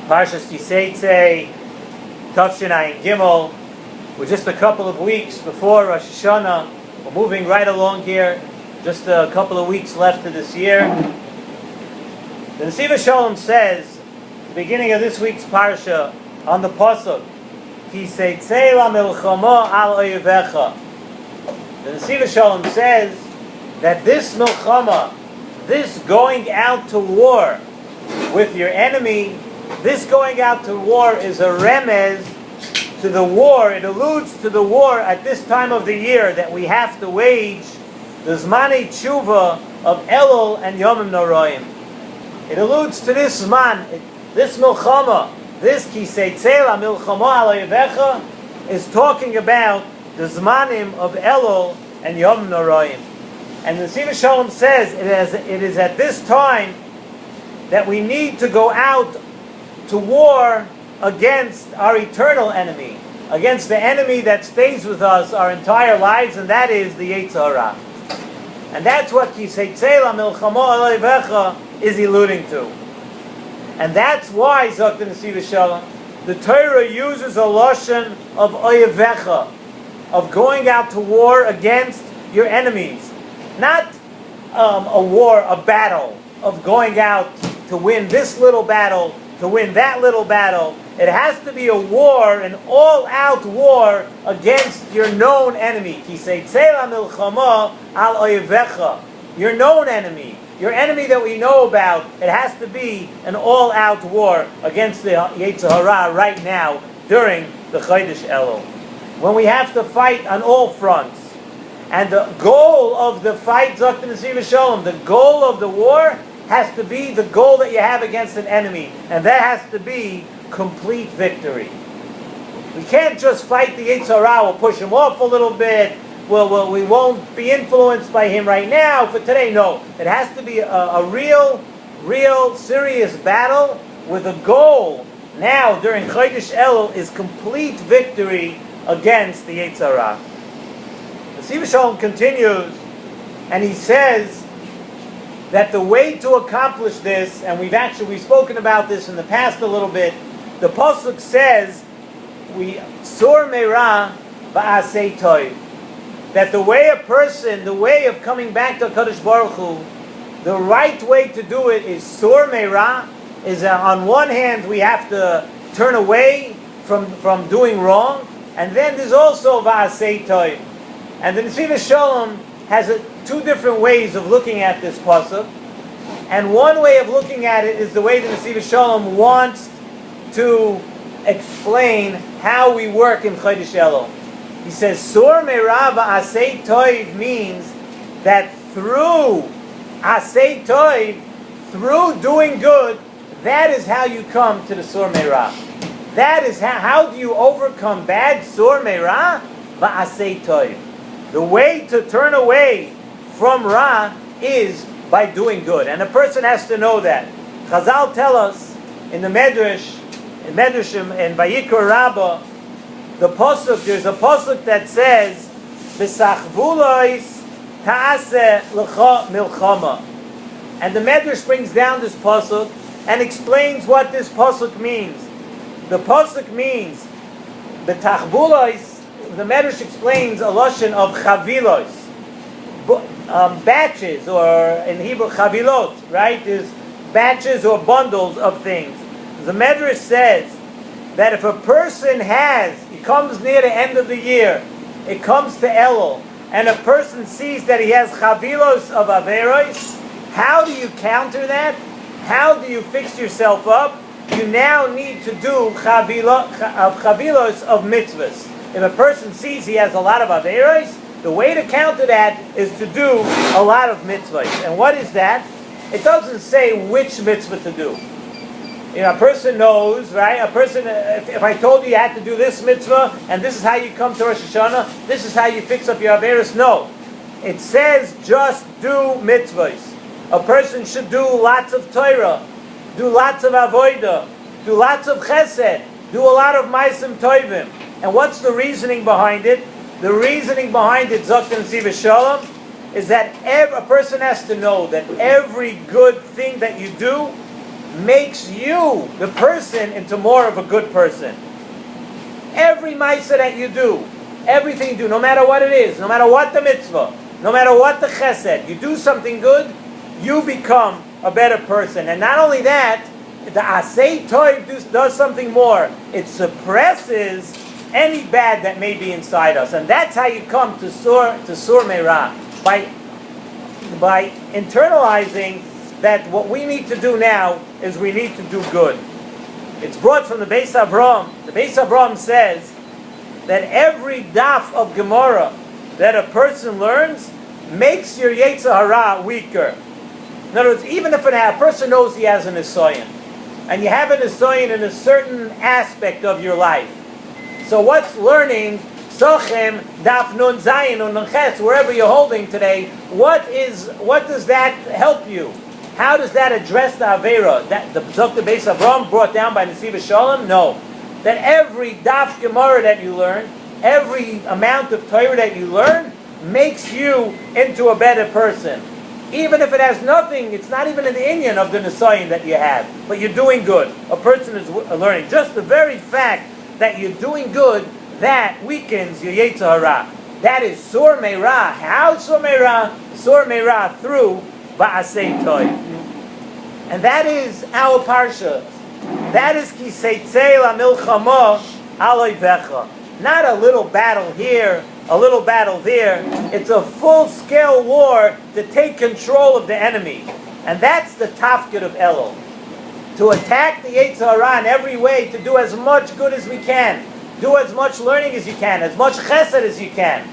Parshas Seitzei-Elul, Tafshin Gimel. We're just a couple of weeks before Rosh Hashanah. We're moving right along here. Just a couple of weeks left of this year. The Nesivos Shalom says, at the beginning of this week's Parsha, on the Pasuk, Ki Seitzei-Elul al oyevecha. The Nesivos Shalom says that this milchama, this going out to war with your enemy, this going out to war is a remez to the war. It alludes to the war at this time of the year that we have to wage, the Zmanei Tshuva of Elul and Yomim Noraim. It alludes to this Zman, this milchama, this Ki Seitzei-Elul milchama al oyevecha is talking about the Zmanim of Elul and Yomim Noraim. And the Nesivos Shalom says it is at this time that we need to go out to war against our eternal enemy, against the enemy that stays with us our entire lives, and that is the Yetzer Hara. And that's what Ki Seitzei-Elul milchama al oyevecha is alluding to. And that's why, Zok the Nesivos Shalom, the Torah uses a lashon of oyevecha, of going out to war against your enemies. Not a war, a battle, of going out to win this little battle, to win that little battle. It has to be a war, an all-out war against your known enemy. Ki Seitzei-Elul milchama al oyevecha. Your known enemy, your enemy that we know about. It has to be an all-out war against the Yetzer Hara right now during the Chodesh Elul, when we have to fight on all fronts. And the goal of the fight, Zok the Nesivos Shalom, the goal of the war has to be the goal that you have against an enemy, and that has to be complete victory. We can't just fight the Yetzer Hara. We'll push him off a little bit. We won't be influenced by him right now for today. No, it has to be a real, serious battle with a goal. Now, during Chodesh Elul, is complete victory against the Yetzer Hara. The Nesivos Shalom continues, and he says that the way to accomplish this, and we've spoken about this in the past a little bit, the Pasuk says, Sur Meira Ba'asei Toiv, that the way of coming back to HaKadosh Baruch Hu, the right way to do it is Sur Meira, is on one hand we have to turn away from doing wrong, and then there's also Ba'asei Toiv. And the Nesivos Shalom has two different ways of looking at this pasuk, and one way of looking at it is the way the Nesivos Shalom wants to explain how we work in Chodesh Elul. He says, Sur Meira Ba'asei Toiv means that through Asei Toiv, through doing good, that is how you come to the Sur Meira. That is how do you overcome bad? Sur Meira Ba'asei Toiv. The way to turn away from Ra is by doing good. And a person has to know that. Chazal tell us in the Medrash, in Medrashim, in Vayikra Rabbah, there's a pasuk that says, B'sachvulois ta'aseh l'cha milchama. And the Medrash brings down this pasuk and explains what this pasuk means. The pasuk means, B'tachvulois, the Medrash explains a lashon of chavilos, batches, or in Hebrew chavilot, right? There's batches or bundles of things. The Medrash says that if a person he comes near the end of the year, it comes to Elul, and a person sees that he has chavilos of averos, how do you counter that? How do you fix yourself up? You now need to do chavilos of mitzvahs. If a person sees he has a lot of averos, the way to counter that is to do a lot of mitzvahs. And what is that? It doesn't say which mitzvah to do. A person knows, right? If I told you had to do this mitzvah, and this is how you come to Rosh Hashanah, this is how you fix up your averos. No. It says just do mitzvahs. A person should do lots of Torah, do lots of avodah, do lots of chesed, do a lot of ma'asim tovim. And what's the reasoning behind it? The reasoning behind it, Zok the Nesivos Shalom, is that a person has to know that every good thing that you do makes you, the person, into more of a good person. Every ma'aseh that you do, everything you do, no matter what it is, no matter what the mitzvah, no matter what the chesed, you do something good, you become a better person. And not only that, the asay toiv does something more. It suppresses any bad that may be inside us. And that's how you come to sur meirah, by internalizing that what we need to do now is we need to do good. It's brought from the Beis Avraham. The Beis Avraham says that every daf of Gemara that a person learns makes your Yetzer Hara weaker. In other words, even if a person knows he has an nisayon, and you have an nisayon in a certain aspect of your life, so what's learning Sochem, Daf Nun Zayin or Nun Ches, wherever you're holding today, what does that help you? How does that address the Avera? That the Beis Avraham brought down by Nesivos Shalom? No. That every Daf Gemara that you learn, every amount of Torah that you learn, makes you into a better person. Even if it has nothing, it's not even an inyan of the nisayon that you have, but you're doing good. A person is learning. Just the very fact that you're doing good, that weakens your Yetzer Hara. That is sur meirah. How sur meirah? Sur meirah through ba'asei toiv. And that is our Parsha. That is ki Seitzei-Elul milchama al oivecha. Not a little battle here, a little battle there. It's a full-scale war to take control of the enemy. And that's the tafkid of Elul. To attack the Yetzer Hara in every way, to do as much good as we can. Do as much learning as you can, as much chesed as you can.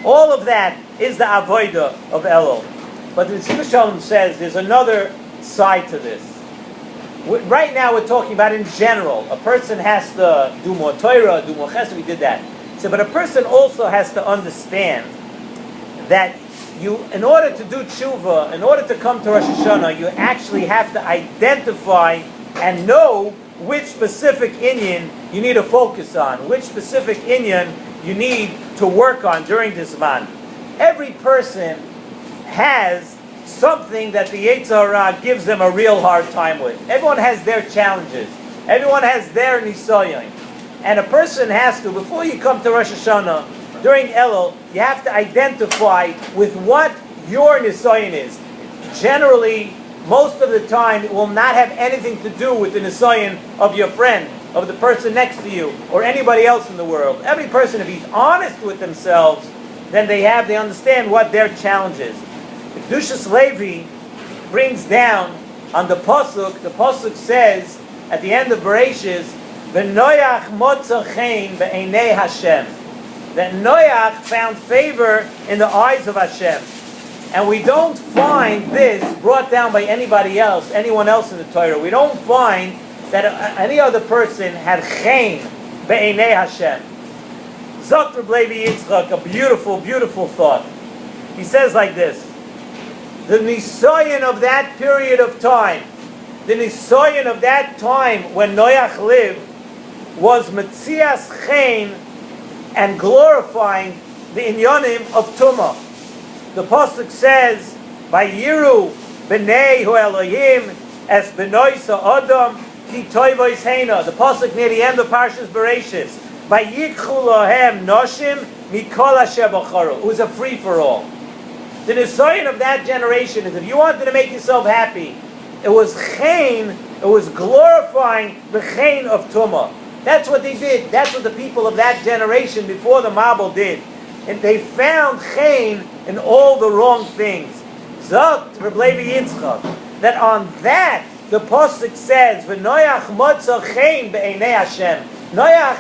All of that is the avodah of Elul. But the Nesivos Shalom says there's another side to this. Right now we're talking about in general. A person has to do more Torah, do more chesed, we did that. So, but a person also has to understand that in order to do tshuva, in order to come to Rosh Hashanah, you actually have to identify and know which specific inyan you need to focus on, which specific inyan you need to work on during this month. Every person has something that the Yetzer Hara gives them a real hard time with. Everyone has their challenges. Everyone has their nisayon. And a person has to, before you come to Rosh Hashanah, during Elul, you have to identify with what your nisayon is. Generally, most of the time, it will not have anything to do with the nisayon of your friend, of the person next to you, or anybody else in the world. Every person, if he's honest with themselves, then they understand what their challenge is. Kedushas Levi brings down on the pasuk says, at the end of Bereshis, V'noyach motza chen be'einei Hashem. That Noach found favor in the eyes of Hashem. And we don't find this brought down by anybody else, anyone else in the Torah. We don't find that any other person had chen be'einei Hashem. Zok Reb Levi Yitzchak, a beautiful, beautiful thought. He says like this: the nisayon of that period of time, the nisayon of that time when Noach lived, was metzias chen and glorifying the inyanim of Tumah. The pasuk says, "Vayiru b'nei hu Elohim es benoisa Adam ki toivos heina." The pasuk near the end of Parshas Bereshis, "Vayikchu lohem noshim mikol asher bacharu." It was a free for all. The nisayon of that generation is if you wanted to make yourself happy, it was chen, it was glorifying the chen of Tumah. That's what they did. That's what the people of that generation before the Mabul did. And they found chen in all the wrong things. Zok Reb Levi Yitzchak, that on that, the pasuk says, "V'noyach motza chen be'einei Hashem." Noach,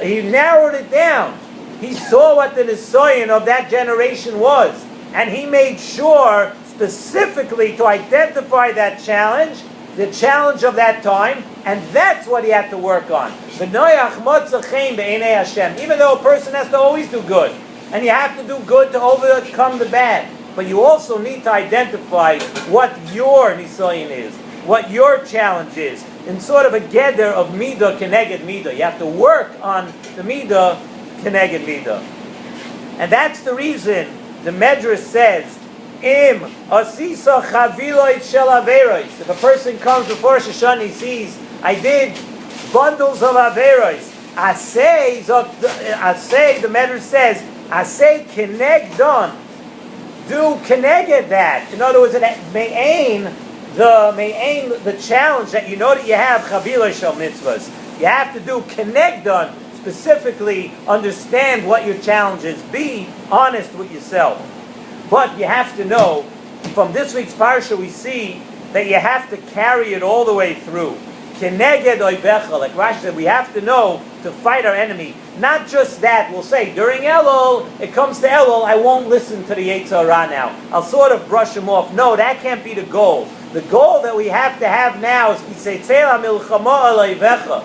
he narrowed it down. He saw what the nisayon of that generation was. And he made sure specifically to identify that challenge, the challenge of that time, and that's what he had to work on. V'noyach motza chen be'einei Hashem. Even though a person has to always do good, and you have to do good to overcome the bad, but you also need to identify what your nisayon is, what your challenge is, in sort of a geder of midah keneged midah. You have to work on the midah keneged midah. And that's the reason the Medrash says Im asisa chaviloit shel averos. If a person comes before Rosh Hashanah, he sees, I did bundles of averos. Asay, the Medrash says, Asay keneg don. Do keneged that. In other words, the challenge that you know that you have chaviloit shel mitzvahs. You have to do keneg don. Specifically, understand what your challenge is. Be honest with yourself. But you have to know, from this week's Parsha, we see that you have to carry it all the way through. Keneged oivecha, like Rashi said, we have to know to fight our enemy. Not just that, we'll say, during Elul, it comes to Elul, I won't listen to the Yetzer Hara now. I'll sort of brush him off. No, that can't be the goal. The goal that we have to have now is Seitzei-Elul oivecha.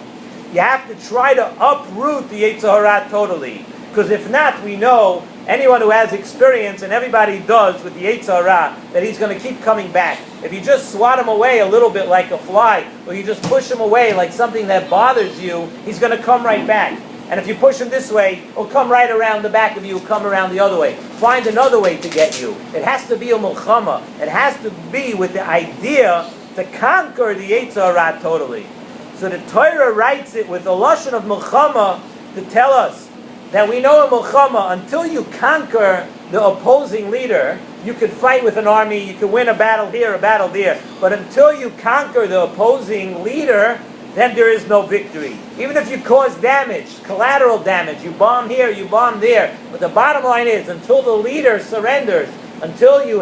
You have to try to uproot the Yetzer Hara totally. Because if not, we know, anyone who has experience, and everybody does with the Yetzer Hara, that he's going to keep coming back. If you just swat him away a little bit like a fly, or you just push him away like something that bothers you, he's going to come right back. And if you push him this way, he'll come right around the back of you, come around the other way. Find another way to get you. It has to be a milchama. It has to be with the idea to conquer the Yetzer Hara totally. So the Torah writes it with the lashon of milchama to tell us that we know in milchama, until you conquer the opposing leader, you could fight with an army, you could win a battle here, a battle there. But until you conquer the opposing leader, then there is no victory. Even if you cause damage, collateral damage, you bomb here, you bomb there. But the bottom line is, until the leader surrenders, until you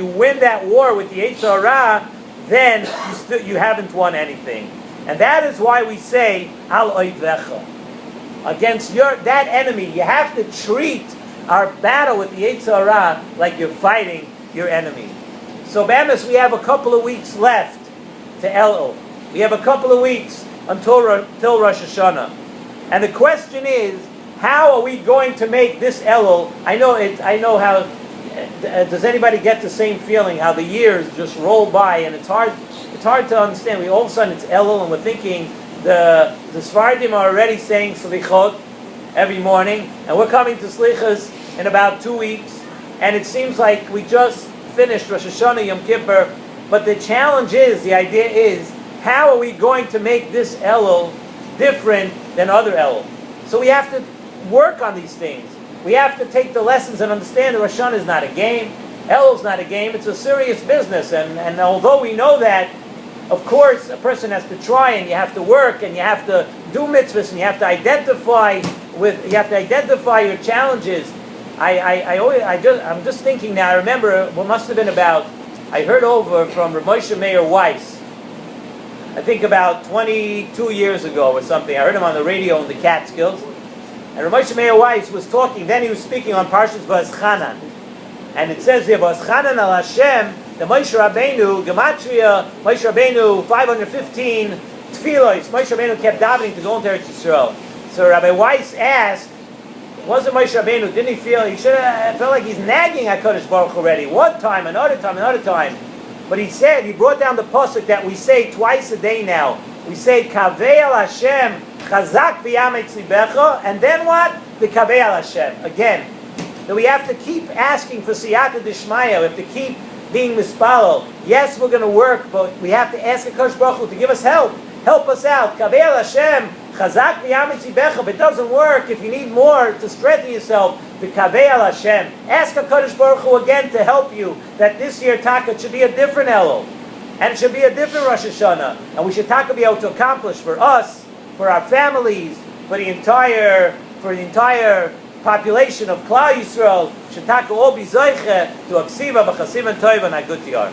win that war with the Yetzer Hara, then you haven't won anything. And that is why we say, Al oivecha. Against that enemy, you have to treat our battle with the Yetzer Hara like you're fighting your enemy. So, Bamis, we have a couple of weeks left to Elul. We have a couple of weeks until Rosh Hashanah. And the question is, how are we going to make this Elul? I know how. Does anybody get the same feeling? How the years just roll by, and it's hard to understand. All of a sudden it's Elul, and we're thinking the Sfardim are already saying Slichot every morning, and we're coming to Slichas in about 2 weeks, and it seems like we just finished Rosh Hashanah, Yom Kippur. But the challenge is, the idea is, how are we going to make this Elul different than other Elul? So we have to work on these things. We have to take the lessons and understand that Rosh Hashanah is not a game. Elul is not a game. It's a serious business. And although we know that, of course, a person has to try, and you have to work, and you have to do mitzvahs, and you have to identify your challenges. I'm just thinking now. I remember what must have been about. I heard over from Rav Moshe Meir Weiss, I think about 22 years ago or something. I heard him on the radio in the Catskills. And Rav Moshe Meir Weiss was talking, then he was speaking on Parshas V'aschanan. And it says here, V'aschanan al Hashem, the Moshe Rabbeinu, Gematria, Moshe Rabbeinu, 515 tefillos. Moshe Rabbeinu kept davening to go into Eretz Yisrael. So Rabbi Weiss asked, wasn't Moshe Rabbeinu, didn't he feel, he should have felt like he's nagging HaKadosh Baruch Hu already. One time, another time, another time. But he said, he brought down the pasuk that we say twice a day now. We say, Kavei al Hashem, Chazak v'yametz libecha, and then what? The Kavei al Hashem. Again, that we have to keep asking for siyata d'shmaya. We have to keep being mispalel. Yes, we're going to work, but we have to ask HaKadosh Baruch Hu to give us help. Help us out. Kavei al Hashem, Chazak v'yametz libecha. If it doesn't work, if you need more to strengthen yourself, the Kavei al Hashem. Ask HaKadosh Baruch Hu again to help you, that this year, Taka, should be a different Elul. And it should be a different Rosh Hashanah. And we should Taka be able to accomplish for us, for our families, for the entire population of Klal Yisrael, should Taka all be Zoiche to Aksiva, B'chasim and Toiv, and Agut Yar.